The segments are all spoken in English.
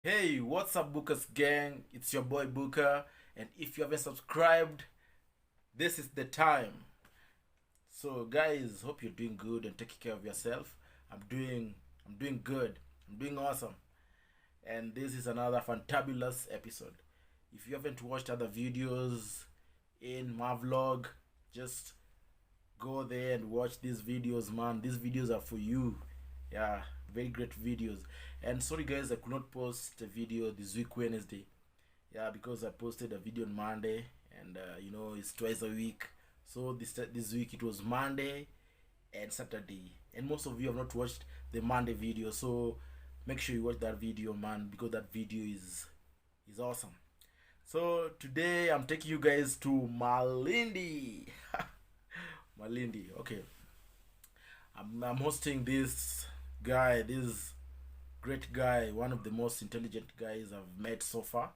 Hey, what's up, Bookers gang? It's your boy Booker, and if you haven't subscribed, this is the time. So, guys, hope you're doing good and taking care of yourself. I'm doing good. I'm doing awesome, and this is another fantabulous episode. If you haven't watched other videos in my vlog, just go there and watch these videos, man. These videos are for you. Yeah, very great videos. And sorry, guys, I could not post a video this week Wednesday. Yeah, because I posted a video on Monday, and it's twice a week. So this week it was Monday and Saturday, and most of you have not watched the Monday video. So make sure you watch that video, man, because that video is awesome. So today I'm taking you guys to Malindi. Malindi. Okay, I'm hosting this great guy, one of the most intelligent guys I've met so far.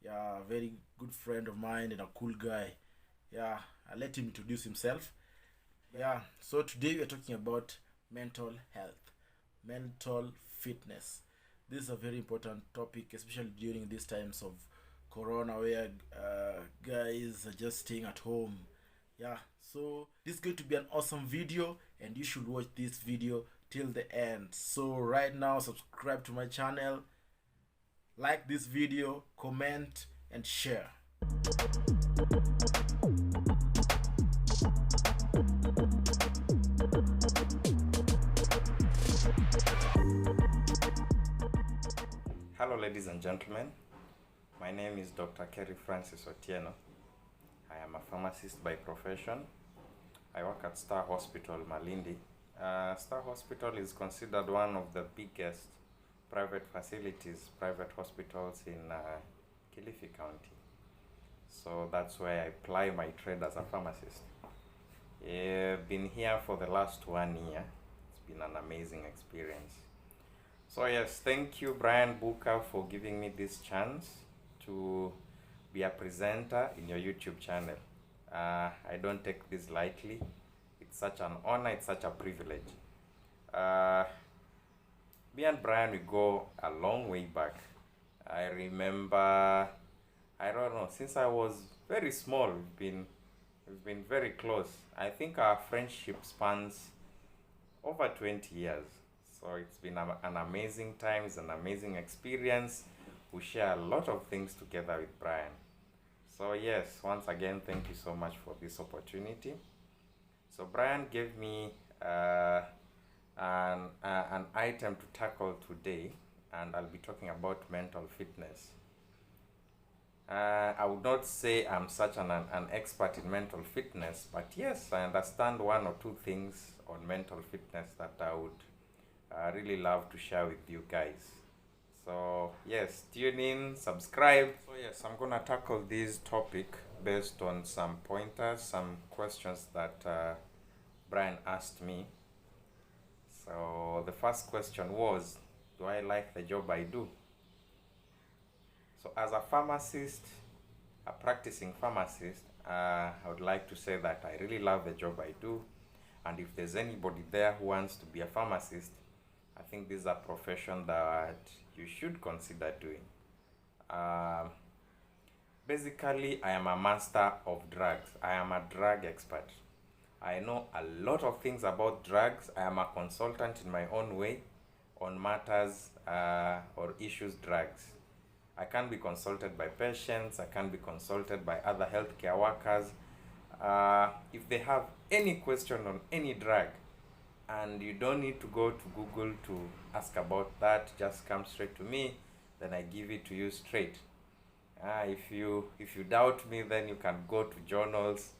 Yeah, a very good friend of mine and a cool guy. Yeah, I'll let him introduce himself. Yeah, so today we're talking about mental health, mental fitness. This is a very important topic, especially during these times of corona where guys are just staying at home. Yeah, so this is going to be an awesome video, and you should watch this video till the end. So right now, subscribe to my channel, like this video, comment, and share. Hello, ladies and gentlemen. My name is Dr. Kerry Francis Otieno. I am a pharmacist by profession. I work at Star Hospital, Malindi. Star Hospital is considered one of the biggest private hospitals in Kilifi County. So that's where I ply my trade as a pharmacist. I've been here for the last 1 year. It's been an amazing experience. So yes, thank you, Brian Booker, for giving me this chance to be a presenter in your YouTube channel. I don't take this lightly. It's such an honor, it's such a privilege. Me and Brian, we go a long way back. I remember, I don't know, since I was very small, we've been very close. I think our friendship spans over 20 years. So it's been an amazing time, it's an amazing experience. We share a lot of things together with Brian. So yes, once again, thank you so much for this opportunity. So Brian gave me an item to tackle today, and I'll be talking about mental fitness. I would not say I'm such an expert in mental fitness, but yes, I understand one or two things on mental fitness that I would really love to share with you guys. So yes, tune in, subscribe. So yes, I'm gonna tackle this topic based on some pointers, some questions that Brian asked me. So the first question was, do I like the job I do? So as a pharmacist, a practicing pharmacist, I would like to say that I really love the job I do. And if there's anybody there who wants to be a pharmacist, I think this is a profession that you should consider doing. Basically, I am a master of drugs. I am a drug expert. I know a lot of things about drugs. I am a consultant in my own way on matters or issues drugs. I can be consulted by patients. I can be consulted by other healthcare workers. If they have any question on any drug, and you don't need to go to Google to ask about that, just come straight to me, then I give it to you straight. If you doubt me, then you can go to journals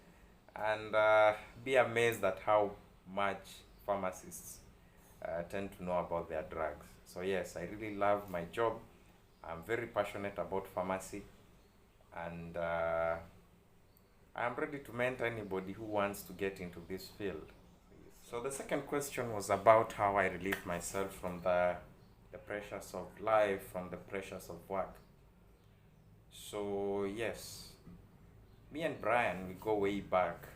and be amazed at how much pharmacists tend to know about their drugs. So yes, I really love my job. I'm very passionate about pharmacy, and I'm ready to mentor anybody who wants to get into this field. So the second question was about how I relieve myself from the pressures of life, from the pressures of work. So yes, me and Brian, we go way back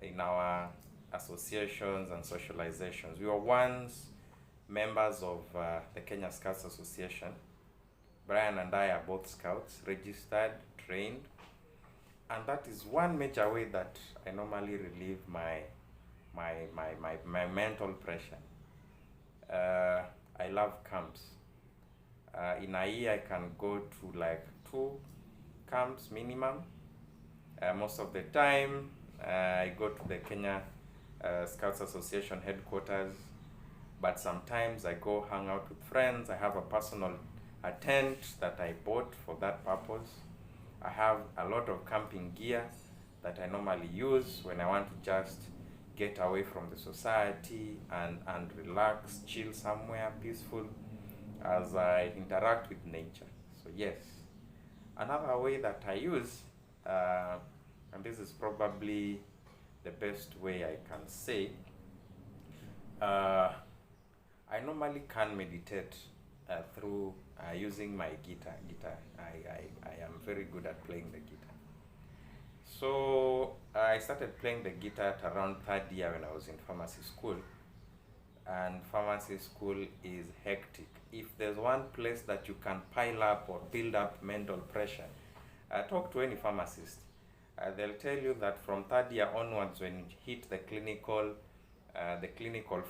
in our associations and socializations. We were once members of the Kenya Scouts Association. Brian and I are both scouts, registered, trained, and that is one major way that I normally relieve my mental pressure. I love camps. In a year, I can go to like 2 camps minimum. Most of the time, I go to the Kenya Scouts Association headquarters, but sometimes I go hang out with friends. I have a personal tent that I bought for that purpose. I have a lot of camping gear that I normally use when I want to just get away from the society and relax, chill somewhere peaceful as I interact with nature. So yes, another way that I use, and this is probably the best way I can say, I normally can meditate through using my guitar. I am very good at playing the guitar. So I started playing the guitar at around 3rd year when I was in pharmacy school. And pharmacy school is hectic. If there's one place that you can pile up or build up mental pressure, talk to any pharmacist. They'll tell you that from 3rd year onwards, when you hit the clinical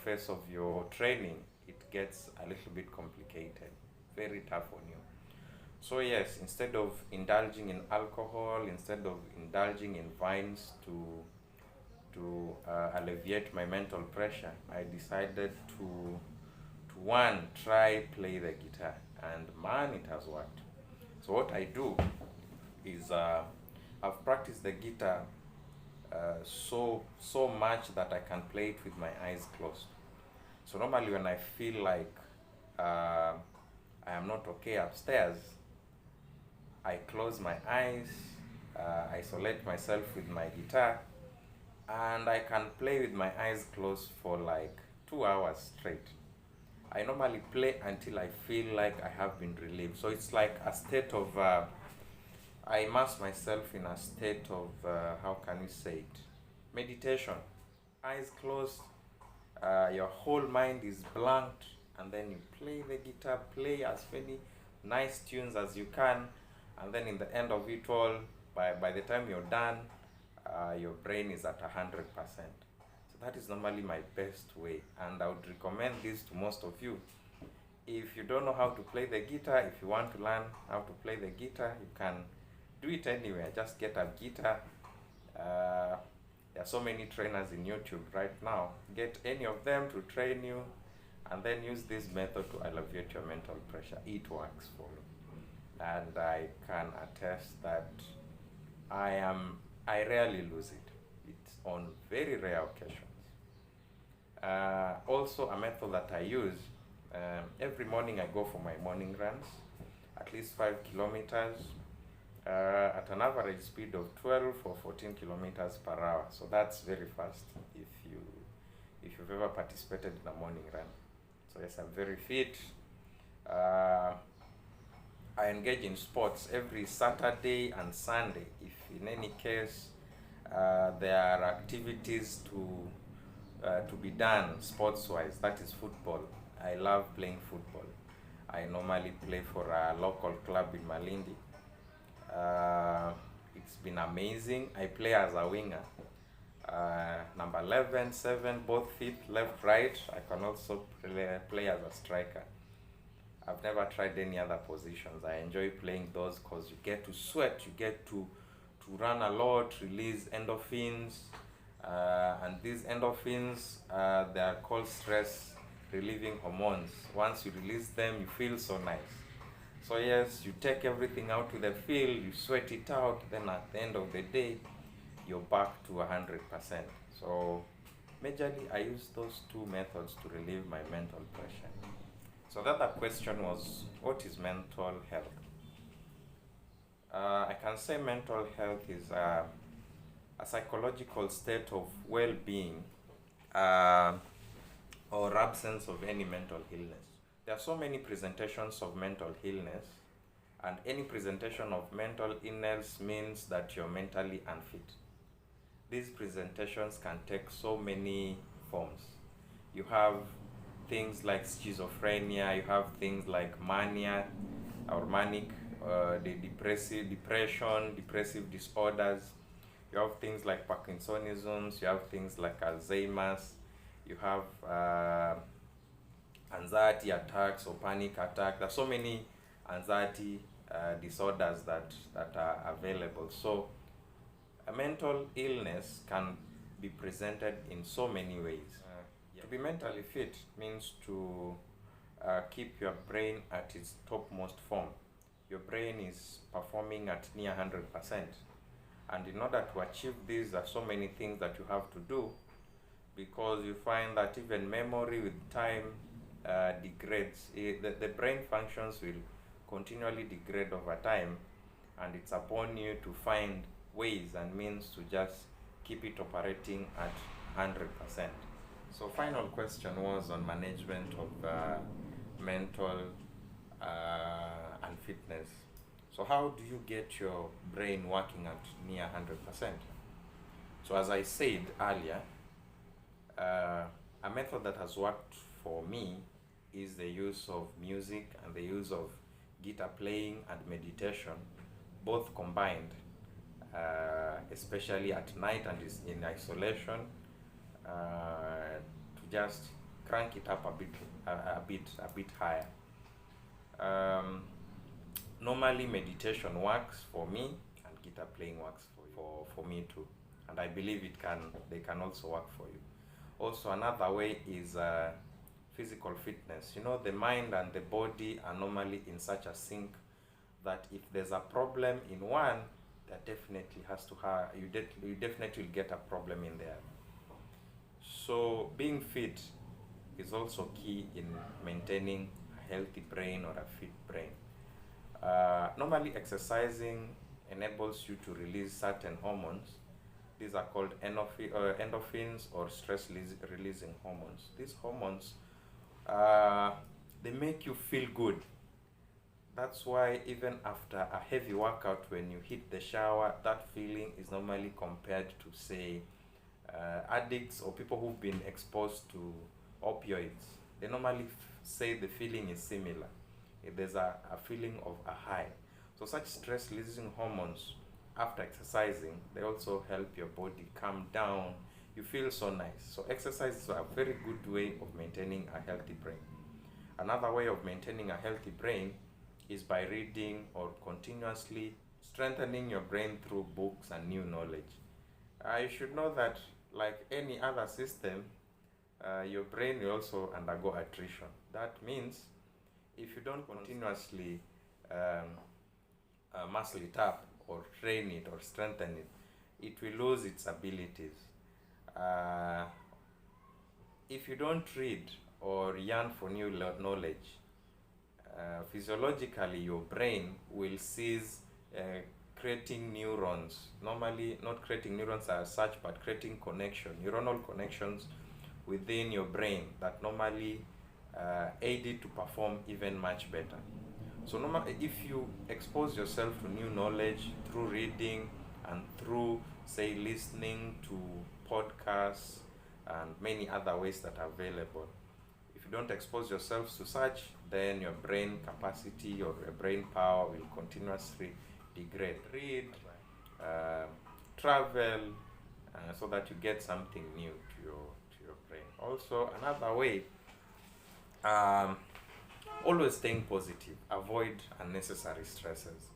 phase of your training, it gets a little bit complicated, very tough on you. So yes, instead of indulging in alcohol, instead of indulging in vines to alleviate my mental pressure, I decided to one, try play the guitar, and man, it has worked. So what I do is I've practiced the guitar so much that I can play it with my eyes closed. So normally when I feel like I am not okay upstairs, I close my eyes, isolate myself with my guitar, and I can play with my eyes closed for like 2 hours straight. I normally play until I feel like I have been relieved. So it's like a state of, I immerse myself in a state of, how can you say it? Meditation. Eyes closed, your whole mind is blanked, and then you play the guitar, play as many nice tunes as you can, and then in the end of it all, by the time you're done, your brain is at 100%. So that is normally my best way, and I would recommend this to most of you. If you don't know how to play the guitar, if you want to learn how to play the guitar, you can do it anywhere. Just get a guitar. There are so many trainers in YouTube right now. Get any of them to train you, and then use this method to alleviate your mental pressure. It works for me, and I can attest that I rarely lose it. It's on very rare occasions. Also, a method that I use, every morning I go for my morning runs, at least 5 kilometers, at an average speed of 12 or 14 kilometers per hour. So that's very fast if you've ever participated in a morning run. So yes, I'm very fit. I engage in sports every Saturday and Sunday. If in any case there are activities to be done sports-wise, that is football. I love playing football. I normally play for a local club in Malindi. It's been amazing. I play as a winger. Number 11, 7, both feet, left, right. I can also play as a striker. I've never tried any other positions. I enjoy playing those because you get to sweat, you get to run a lot, release endorphins, and these endorphins, they are called stress relieving hormones. Once you release them, you feel so nice. So yes, you take everything out to the field, you sweat it out, then at the end of the day, you're back to 100%. So majorly, I use those 2 methods to relieve my mental pressure. So the other question was, what is mental health? I can say mental health is a psychological state of well-being or absence of any mental illness. There are so many presentations of mental illness, and any presentation of mental illness means that you're mentally unfit. These presentations can take so many forms. You have things like schizophrenia, you have things like mania or manic, the depressive disorders. You have things like Parkinsonisms, you have things like Alzheimer's, you have anxiety attacks or panic attacks. There are so many anxiety disorders that are available. So a mental illness can be presented in so many ways. To be mentally fit means to keep your brain at its topmost form. Your brain is performing at near 100%. And in order to achieve this, there are so many things that you have to do, because you find that even memory with time degrades. The brain functions will continually degrade over time, and it's upon you to find ways and means to just keep it operating at 100%. So final question was on management of mental unfitness. So how do you get your brain working at near 100%? So as I said earlier, a method that has worked for me is the use of music and the use of guitar playing and meditation, both combined, especially at night and is in isolation, to just crank it up a bit higher. Normally meditation works for me, and guitar playing works for me too, and I believe they can also work for you. Also, another way is physical fitness. You know, the mind and the body are normally in such a sync that if there's a problem in one, that definitely has to have you definitely will get a problem in there. So being fit is also key in maintaining a healthy brain or a fit brain. Normally exercising enables you to release certain hormones. These are called endorphins or stress releasing hormones. These hormones, they make you feel good. That's why even after a heavy workout, when you hit the shower, that feeling is normally compared to, say, addicts or people who've been exposed to opioids. They normally say the feeling is similar. There's a feeling of a high. So such stress releasing hormones after exercising, they also help your body calm down. You feel so nice. So exercise is a very good way of maintaining a healthy brain. Another way of maintaining a healthy brain is by reading or continuously strengthening your brain through books and new knowledge. You should know that, like any other system, your brain will also undergo attrition. That means if you don't continuously muscle it up or train it or strengthen it, it will lose its abilities. If you don't read or yearn for new knowledge, physiologically your brain will cease creating neurons. Normally, not creating neurons as such, but creating neuronal connections within your brain that normally aid it to perform even much better. So if you expose yourself to new knowledge through reading and through, say, listening to podcasts and many other ways that are available, if you don't expose yourself to such, then your brain capacity or your brain power will continuously degrade. Read, travel, so that you get something new to your brain. Also, another way, always staying positive. Avoid unnecessary stresses.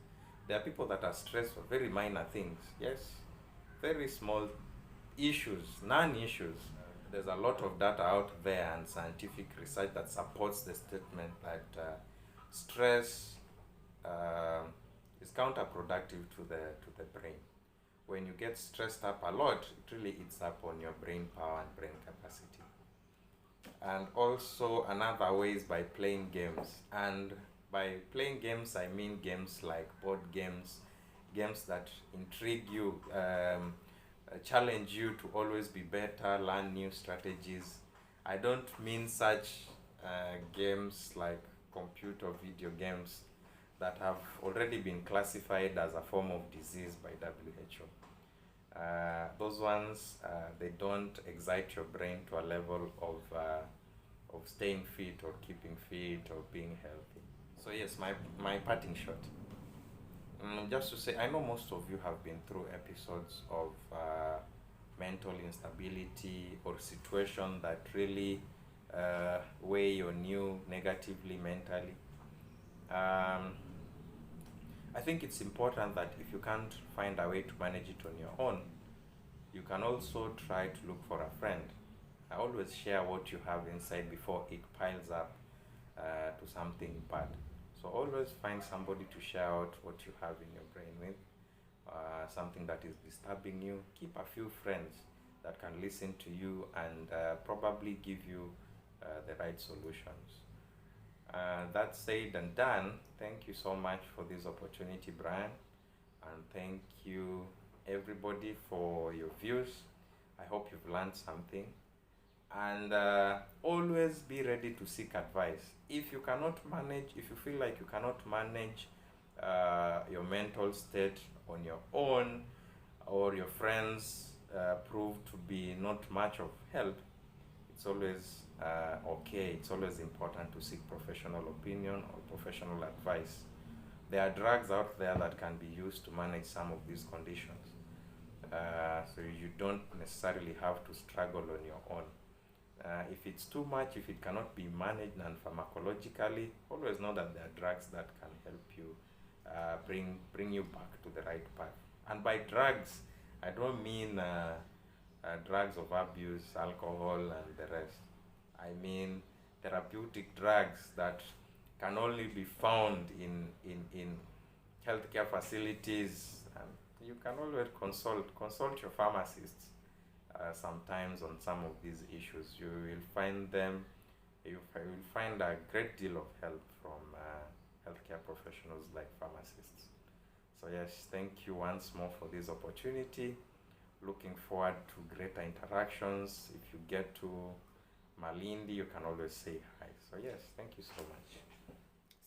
There are people that are stressed for very minor things. Yes, very small issues, non-issues. There's a lot of data out there and scientific research that supports the statement that stress is counterproductive to the brain. When you get stressed up a lot, it really eats up on your brain power and brain capacity. And also another way is by playing games. And by playing games, I mean games like board games, games that intrigue you, challenge you to always be better, learn new strategies. I don't mean such games like computer video games that have already been classified as a form of disease by WHO. Those ones, they don't excite your brain to a level of staying fit or keeping fit or being healthy. So yes, my parting shot. Just to say, I know most of you have been through episodes of mental instability or situation that really weigh on you negatively mentally. I think it's important that if you can't find a way to manage it on your own, you can also try to look for a friend. I always share what you have inside before it piles up to something bad. So always find somebody to share out what you have in your brain with, something that is disturbing you. Keep a few friends that can listen to you and probably give you the right solutions. That said and done, thank you so much for this opportunity, Brian, and thank you everybody for your views. I hope you've learned something, and always be ready to seek advice. If you feel like you cannot manage your mental state on your own, or your friends prove to be not much of help, it's always okay. It's always important to seek professional opinion or professional advice. There are drugs out there that can be used to manage some of these conditions. So you don't necessarily have to struggle on your own. If it's too much, if it cannot be managed non-pharmacologically, always know that there are drugs that can help you bring you back to the right path. And by drugs, I don't mean drugs of abuse, alcohol, and the rest. I mean therapeutic drugs that can only be found in healthcare facilities. You can always consult your pharmacists sometimes on some of these issues. You will find a great deal of help from healthcare professionals like pharmacists. So yes, thank you once more for this opportunity. Looking forward to greater interactions. If you get to Malindi, you can always say hi. So yes, thank you so much.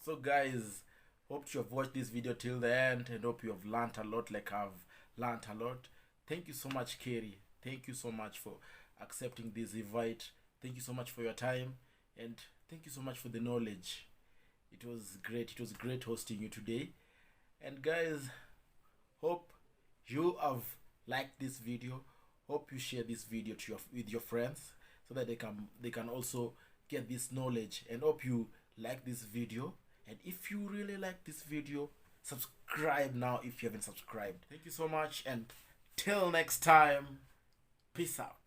So guys, hope you have watched this video till the end and hope you have learned a lot like I've learned a lot. Thank you so much, Kerry. Thank you so much for accepting this invite. Thank you so much for your time, and thank you so much for the knowledge. It was great. It was great hosting you today. And guys, hope you have liked this video. Hope you share this video to with your friends so that they can also get this knowledge. And hope you like this video. And if you really like this video, subscribe now if you haven't subscribed. Thank you so much, and till next time, peace out.